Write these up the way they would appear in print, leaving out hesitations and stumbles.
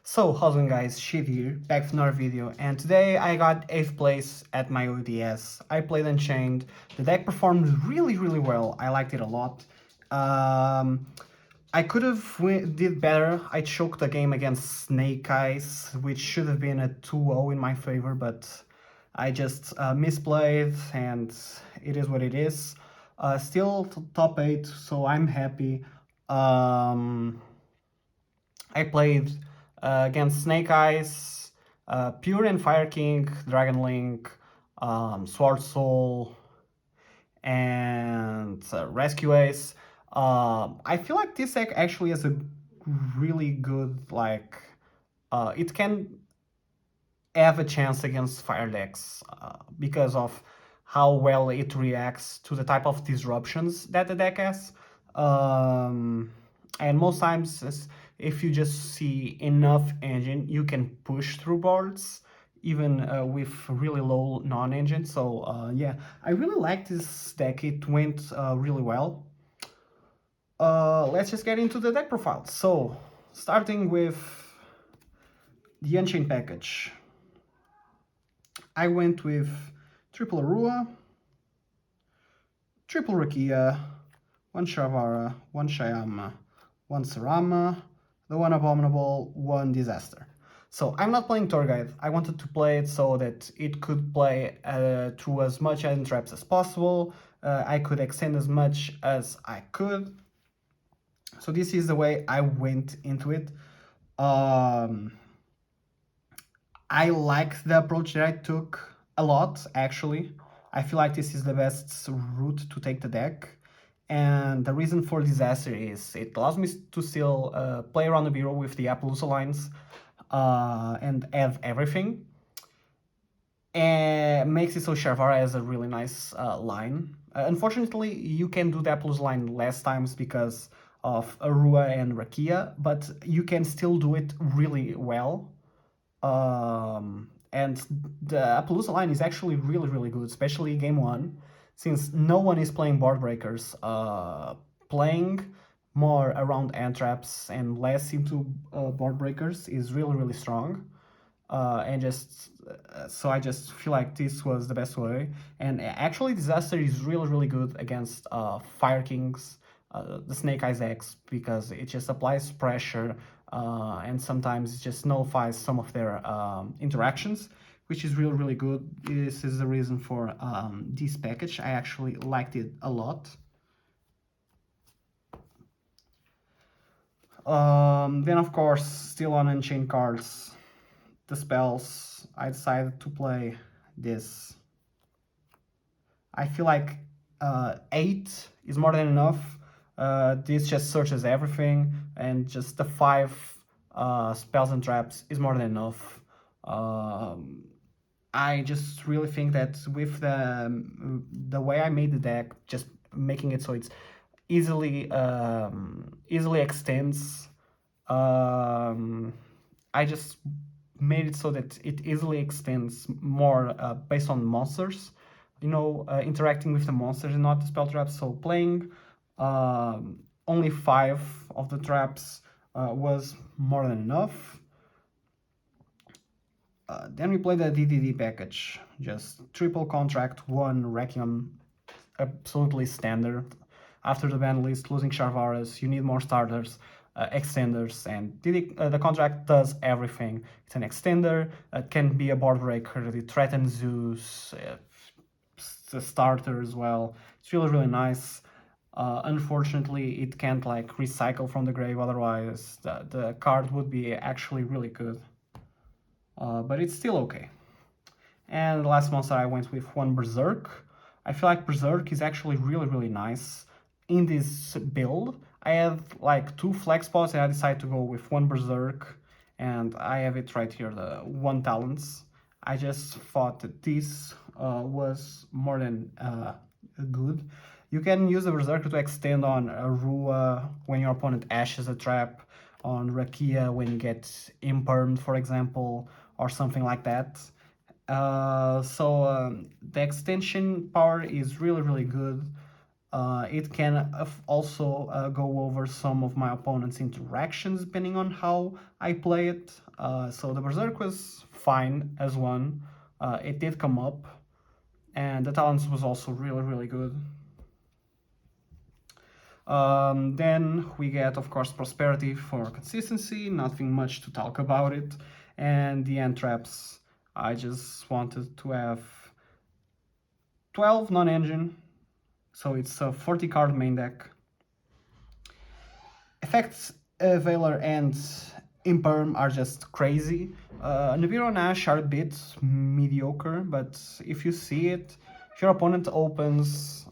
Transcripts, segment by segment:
So, how's it going guys, Shady here, back with another video, and today I got 8th place at my OTS. I played Unchained, the deck performed really well, I liked it a lot. I could have did better. I choked the game against Snake Eyes, which should have been a 2-0 in my favor, but I just misplayed, and it is what it is. Still top 8, so I'm happy. I played against Snake Eyes, Pure and Fire King, Dragon Link, Sword Soul, and Rescue Ace. I feel like this deck actually has a really good, like, it can have a chance against fire decks because of how well it reacts to the type of disruptions that the deck has. And most times, if you just see enough engine, you can push through boards, even with really low non-engine. So yeah, I really like this deck. It went really well. Let's just get into the deck profile. So, starting with the Unchained package. I went with triple Arua, triple Rakia, one Sharvara, one Shyama, one Sarama, the one Abominable, one Disaster. So I'm not playing Tour Guide. I wanted to play it so that it could play through as much end traps as possible. I could extend as much as I could. So this is the way I went into it. I like the approach that I took a lot, actually. I feel like this is the best route to take the deck. And the reason for Disaster is it allows me to still play around the bureau with the Apollousa lines and have everything. And makes it so Sharvara has a really nice line. Unfortunately, you can do the Apollousa line less times because of Arua and Rakia, but you can still do it really well. And the Apollousa line is actually really good, especially game 1, since no one is playing board breakers. Playing more around end traps and less into board breakers is really strong. And just so I just feel like this was the best way. And actually, Disaster is really good against Fire Kings, the Snake Eyes X, because it just applies pressure and sometimes it just nullifies some of their interactions, which is really good. This is the reason for this package. I actually liked it a lot. Then of course, still on Unchained cards, the spells, I decided to play this. I feel like 8 is more than enough. This just searches everything, and just the 5 spells and traps is more than enough. I just really think that with the way I made the deck, just making it so it's easily extends. I just made it so that it easily extends more based on monsters, interacting with the monsters and not the spell traps. So playing only 5 of the traps was more than enough. Then we play the DDD package, just triple contract, 1 Requiem, absolutely standard. After the ban list, losing Sharvaras, you need more starters, extenders, and the contract does everything. It's an extender, it can be a board breaker, it threatens Zeus, the starter as well. It's really nice. Unfortunately, it can't like recycle from the grave, otherwise the card would be actually really good. But it's still okay. And the last monster I went with 1 Berserk. I feel like Berserk is actually really nice in this build. I have like 2 flex spots and I decided to go with 1 Berserk, and I have it right here, the 1 Talents. I just thought that this was more than good. You can use the Berserker to extend on Arua when your opponent ashes a trap, on Rakia when you get impermed, for example, or something like that. The extension power is really good. It can also go over some of my opponent's interactions depending on how I play it. So the Berserk was fine as one. It did come up, and the Talents was also really good. Then we get, of course, Prosperity for consistency, nothing much to talk about it. And the end traps, I just wanted to have 12 non-engine, so it's a 40 card main deck. Effects, Valor and Imperm are just crazy. Nibiru and Ash are a bit mediocre, but if you see it, if your opponent opens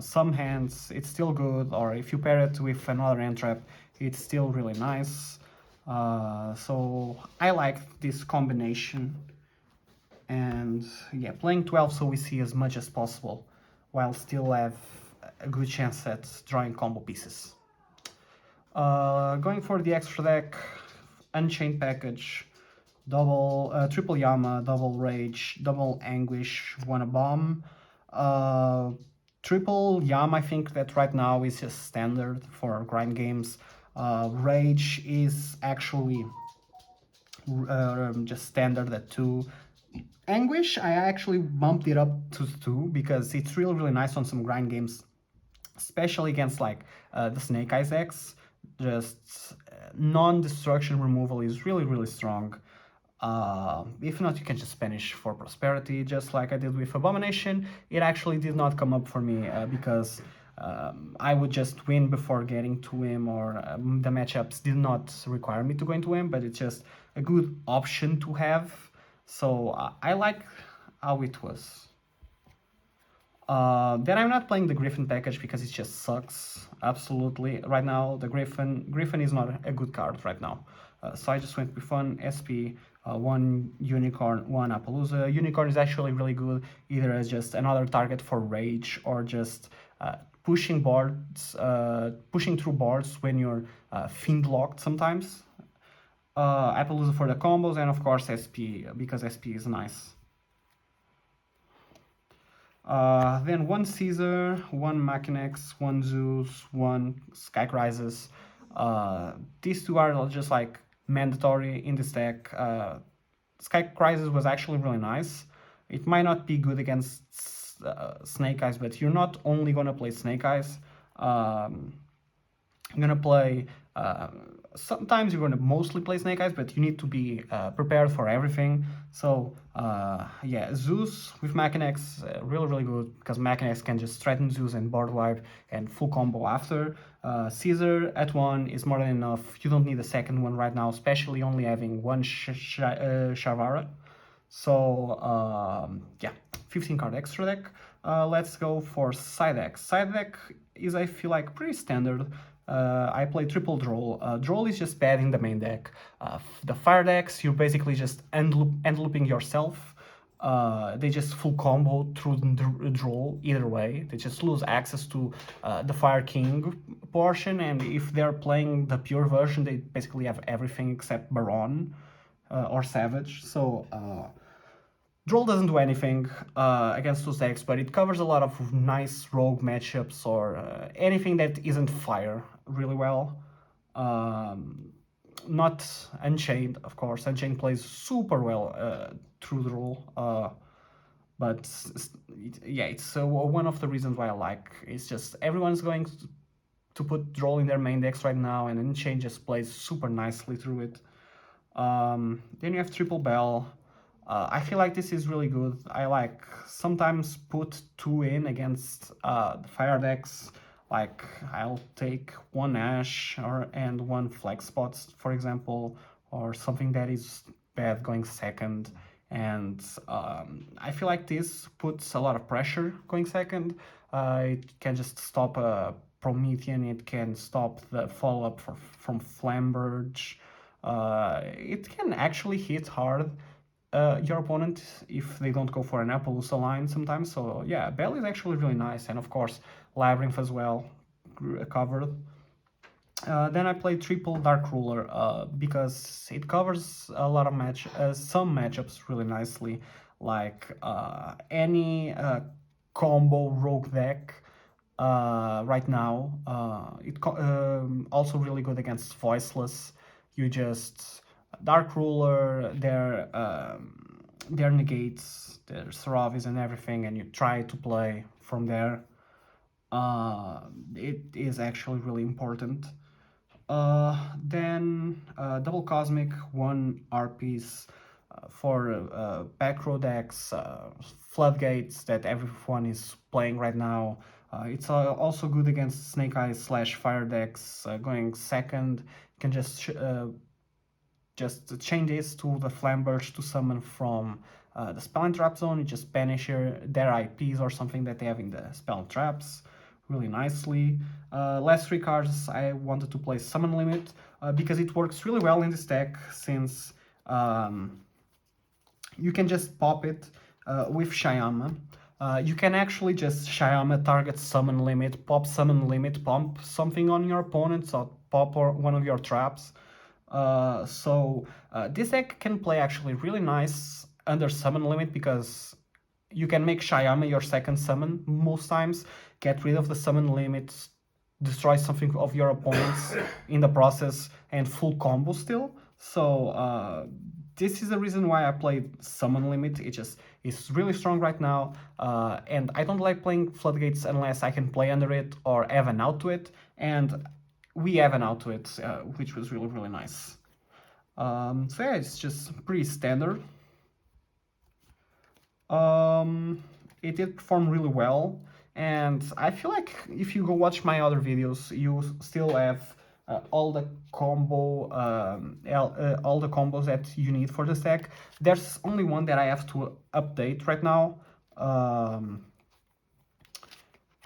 some hands, it's still good, or if you pair it with another end trap, it's still really nice. So I like this combination. And yeah, playing 12 so we see as much as possible, while still have a good chance at drawing combo pieces. Going for the extra deck, Unchained package, triple Yama, double Rage, double Anguish, one a bomb. Triple Yama, I think that right now is just standard for grind games. Rage is actually just standard at 2. Anguish, I actually bumped it up to 2 because it's really nice on some grind games, especially against like the Snake Eyes decks. Just non-destruction removal is really strong. If not, you can just banish for Prosperity, just like I did with Abomination. It actually did not come up for me because I would just win before getting to him, or the matchups did not require me to go into him, but it's just a good option to have. So I like how it was. Then I'm not playing the Griffin package because it just sucks, absolutely. Right now, the Griffin is not a good card right now. So I just went with one SP, one Unicorn, one Apollousa. Unicorn is actually really good, either as just another target for Rage, or just pushing through boards when you're Fiend locked sometimes. Apollousa for the combos, and of course SP, because SP is nice. Then one Caesar, one Machinex, one Zeus, one Sky Crisis. These two are just like mandatory in this deck. Sky Crisis was actually really nice. It might not be good against Snake Eyes, but you're not only gonna play Snake Eyes. I'm gonna play. Sometimes you're gonna mostly play Snake Eyes, but you need to be prepared for everything. So yeah, Zeus with Machinex, really good, because Machinex can just threaten Zeus and board wipe and full combo after. Caesar at 1 is more than enough. You don't need a second one right now, especially only having one Sharvara. So yeah, 15 card extra deck. Let's go for side deck. Side deck is, I feel like, pretty standard. I play triple Droll. Droll is just bad in the main deck. The fire decks, you're basically just end looping yourself. They just full combo through the Droll either way. They just lose access to the Fire King portion, and if they're playing the pure version, they basically have everything except Baron or Savage. So Droll doesn't do anything against those decks, but it covers a lot of nice rogue matchups, or anything that isn't fire really well. Not Unchained, of course. Unchained plays super well through Droll. But yeah, it's one of the reasons why I like. It's just everyone's going to put Droll in their main decks right now, and Unchained just plays super nicely through it. Then you have Triple Bell. I feel like this is really good. I like sometimes put 2 in against the fire decks. Like I'll take one Ash and one Flag Spots, for example, or something that is bad going second. And I feel like this puts a lot of pressure going second. It can just stop a Promethean. It can stop the follow-up from Flamberge. It can actually hit hard your opponent if they don't go for an Apollousa line sometimes. So yeah, Bell is actually really nice, and of course Labyrinth as well, covered. Then I play triple Dark Ruler because it covers a lot of some matchups really nicely, like any combo rogue deck. right now. Also really good against Voiceless. You just Dark Ruler, their negates, their Saravis and everything, and you try to play from there. It is actually really important. Then Double Cosmic, 1 R piece for back row decks, Floodgates that everyone is playing right now. It's also good against Snake Eyes / Fire decks. Going second, you can just chain this to the Flamberge to summon from the Spell and Trap zone. You just banish their IPs or something that they have in the Spell and Traps really nicely. Last 3 cards, I wanted to play Summon Limit because it works really well in this deck, since you can just pop it with Shyama. You can actually just Shyama target Summon Limit, pop Summon Limit, pump something on your opponent, so pop one of your traps. This deck can play actually really nice under Summon Limit, because you can make Shyama your second summon most times, get rid of the Summon Limit, destroy something of your opponents in the process, and full combo still. So this is the reason why I played Summon Limit. It's really strong right now, and I don't like playing Floodgates unless I can play under it or have an out to it, and we have an out to it, which was really, really nice. So yeah, it's just pretty standard. It did perform really well, and I feel like if you go watch my other videos, you still have all the combos that you need for this deck. There's only one that I have to update right now,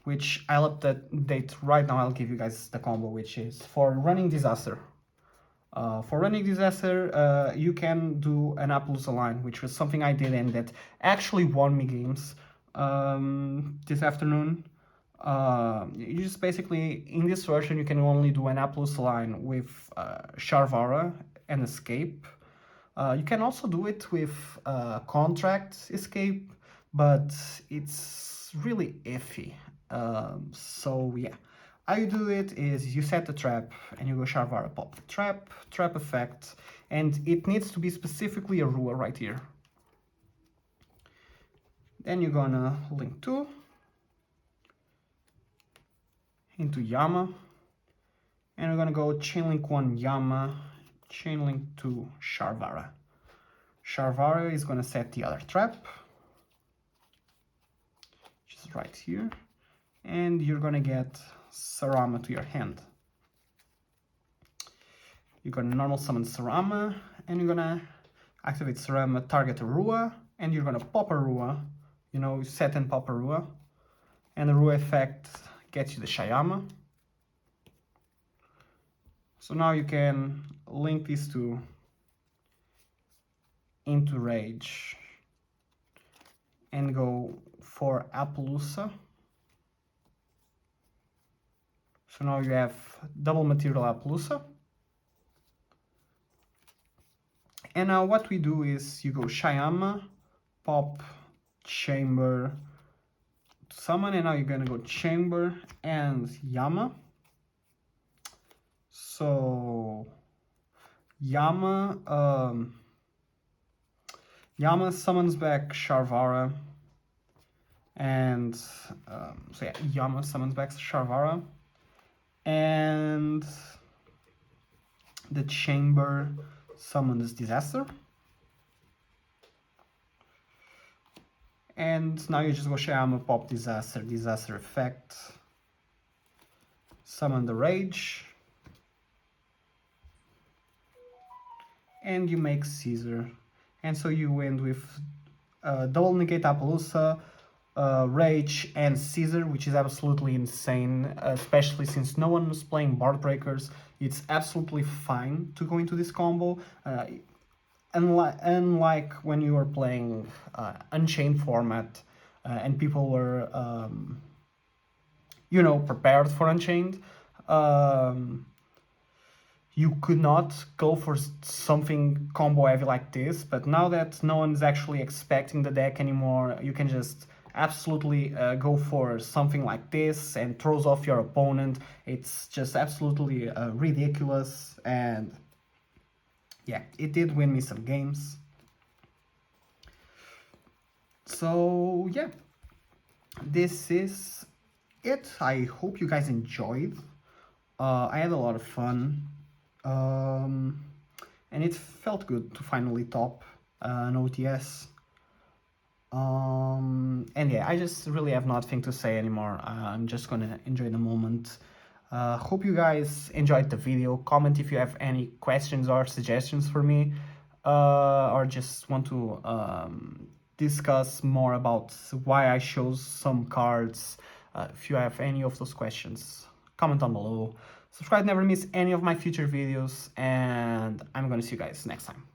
which I'll update right now. I'll give you guys the combo, which is for Running Disaster. For Running Disaster, you can do an Apollousa line, which was something I did and that actually won me games this afternoon. You just basically, in this version, you can only do an Apollousa line with Sharvara and Escape. You can also do it with Contract Escape, but it's really iffy. So yeah. How you do it is you set the trap and you go Sharvara, pop the trap effect, and it needs to be specifically a Rua right here. Then you're gonna link 2 into Yama, and we're gonna go chainlink 1 Yama, chainlink 2 Sharvara. Sharvara is gonna set the other trap, which is right here, and you're gonna get Sarama to your hand. You're gonna normal summon Sarama, and you're gonna activate Sarama, target a Rua, and you're gonna pop a Rua, set and pop a Rua, and the Rua effect gets you the Shyama. So now you can link these two into Rage and go for Apollousa. So now you have double material Apollousa. And now what we do is you go Shyama, pop, Chamber, summon, and now you're gonna go Chamber and Yama. So Yama summons back Sharvara, and so yeah, Yama summons back Sharvara, and the Chamber summons Disaster. And now you just go Shyama, pop Disaster, Disaster effect, summon the Rage, and you make Caesar. And so you end with double negate Apollousa, Rage, and Caesar, which is absolutely insane, especially since no one was playing Board Breakers. It's absolutely fine to go into this combo. Unlike when you were playing Unchained format and people were, prepared for Unchained, you could not go for something combo heavy like this. But now that no one's actually expecting the deck anymore, you can just absolutely go for something like this and throws off your opponent. It's just absolutely ridiculous, and yeah, it did win me some games. So yeah, this is it. I hope you guys enjoyed. I had a lot of fun, and it felt good to finally top an OTS. And yeah, I just really have nothing to say anymore. I'm just gonna enjoy the moment. Hope you guys enjoyed the video. Comment if you have any questions or suggestions for me, or just want to discuss more about why I chose some cards. If you have any of those questions, comment down below. Subscribe to never miss any of my future videos, and I'm gonna see you guys next time.